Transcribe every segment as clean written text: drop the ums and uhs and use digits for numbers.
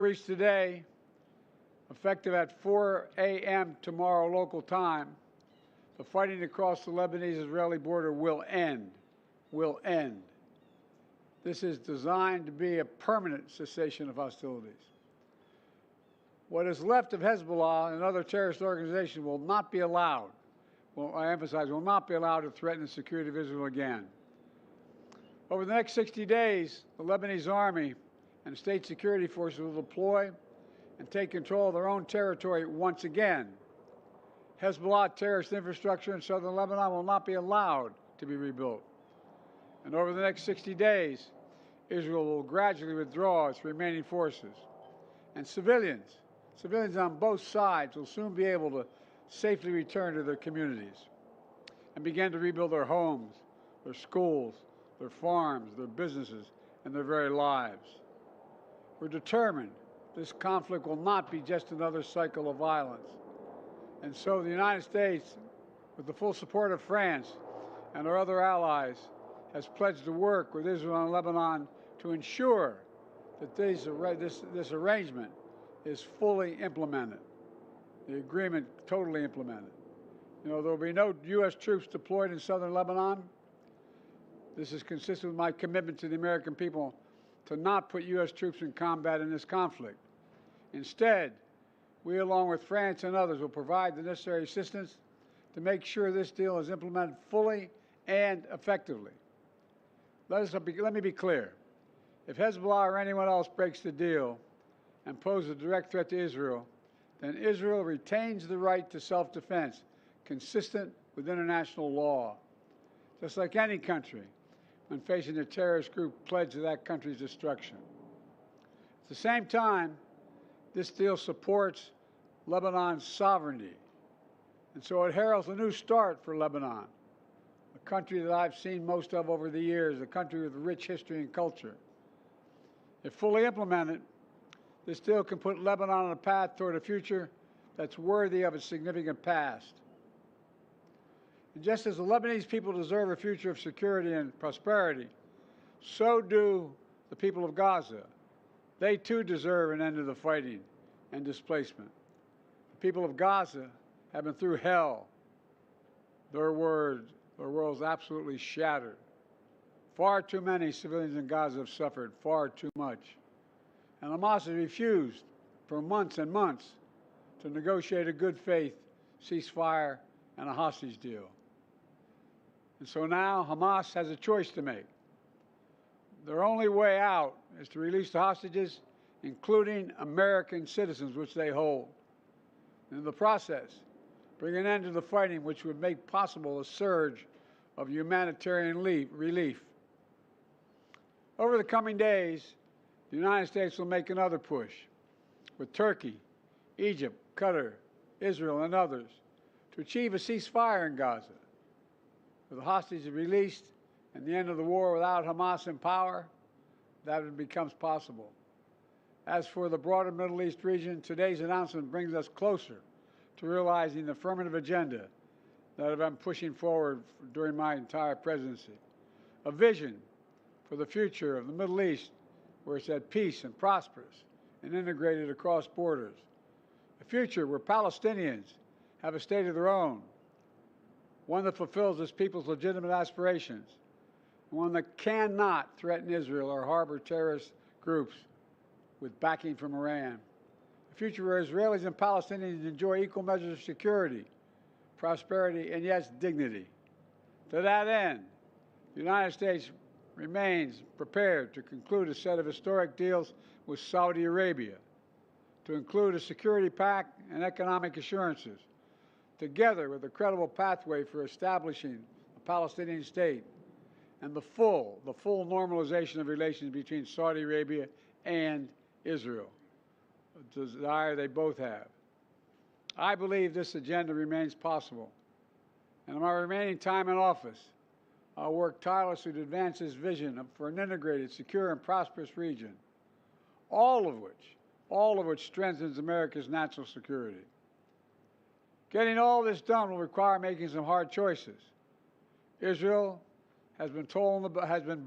Reached today, effective at 4 a.m. tomorrow local time, the fighting across the Lebanese-Israeli border will end. Will end. This is designed to be a permanent cessation of hostilities. What is left of Hezbollah and other terrorist organizations will not be allowed, well, I emphasize, will not be allowed to threaten the security of Israel again. Over the next 60 days, the Lebanese army and state security forces will deploy and take control of their own territory once again. Hezbollah terrorist infrastructure in southern Lebanon will not be allowed to be rebuilt. And over the next 60 days, Israel will gradually withdraw its remaining forces. And civilians on both sides will soon be able to safely return to their communities and begin to rebuild their homes, their schools, their farms, their businesses, and their very lives. We're determined this conflict will not be just another cycle of violence. And so the United States, with the full support of France and our other allies, has pledged to work with Israel and Lebanon to ensure that this arrangement is fully implemented, the agreement totally implemented. You know, there will be no U.S. troops deployed in southern Lebanon. This is consistent with my commitment to the American people to not put U.S. troops in combat in this conflict. Instead, we, along with France and others, will provide the necessary assistance to make sure this deal is implemented fully and effectively. Let me be clear. If Hezbollah or anyone else breaks the deal and poses a direct threat to Israel, then Israel retains the right to self-defense consistent with international law, just like any country when facing a terrorist group pledged to that country's destruction. At the same time, this deal supports Lebanon's sovereignty, and so it heralds a new start for Lebanon, a country that I've seen most of over the years, a country with rich history and culture. If fully implemented, this deal can put Lebanon on a path toward a future that's worthy of its significant past. And just as the Lebanese people deserve a future of security and prosperity, so do the people of Gaza. They too deserve an end to the fighting and displacement. The people of Gaza have been through hell. Their world's absolutely shattered. Far too many civilians in Gaza have suffered, far too much. And Hamas has refused for months and months to negotiate a good faith ceasefire and a hostage deal. And so now Hamas has a choice to make. Their only way out is to release the hostages, including American citizens, which they hold. In the process, bring an end to the fighting, which would make possible a surge of humanitarian relief. Over the coming days, the United States will make another push with Turkey, Egypt, Qatar, Israel, and others to achieve a ceasefire in Gaza. With the hostages released and the end of the war without Hamas in power, that becomes possible. As for the broader Middle East region, today's announcement brings us closer to realizing the affirmative agenda that I've been pushing forward during my entire presidency. A vision for the future of the Middle East where it's at peace and prosperous and integrated across borders. A future where Palestinians have a state of their own, one that fulfills its people's legitimate aspirations, one that cannot threaten Israel or harbor terrorist groups with backing from Iran. A future where Israelis and Palestinians enjoy equal measures of security, prosperity, and yes, dignity. To that end, the United States remains prepared to conclude a set of historic deals with Saudi Arabia, to include a security pact and economic assurances, together with a credible pathway for establishing a Palestinian state and the full normalization of relations between Saudi Arabia and Israel, a desire they both have. I believe this agenda remains possible, and in my remaining time in office, I'll work tirelessly to advance this vision for an integrated, secure, and prosperous region, all of which strengthens America's national security. Getting all this done will require making some hard choices. Israel has been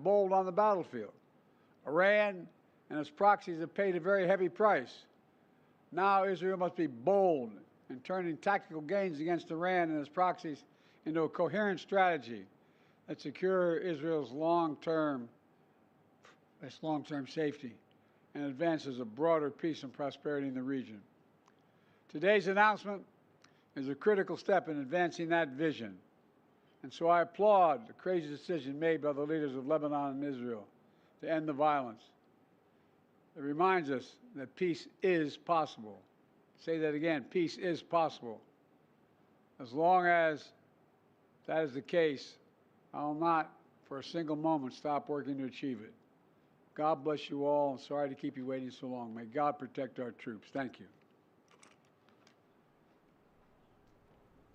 bold on the battlefield. Iran and its proxies have paid a very heavy price. Now Israel must be bold in turning tactical gains against Iran and its proxies into a coherent strategy that secure Israel's long-term safety and advances a broader peace and prosperity in the region. Today's announcement is a critical step in advancing that vision, and so I applaud the crazy decision made by the leaders of Lebanon and Israel to end the violence. It reminds us that peace is possible. Say that again, peace is possible. As long as that is the case, I will not for a single moment stop working to achieve it. God bless you all, and sorry to keep you waiting so long. May God protect our troops. Thank you.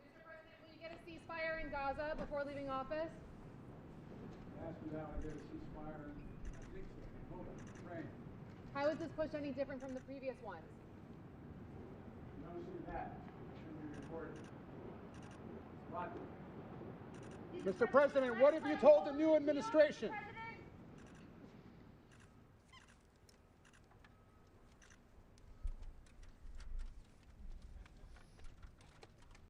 Mr. President, will you get a ceasefire in Gaza before leaving office? Ask me how I get a ceasefire, and I think so. Hold on, praying. How is this push any different from the previous ones? You don't see that. Should be reported. What? Mr. President, what have you told the new administration?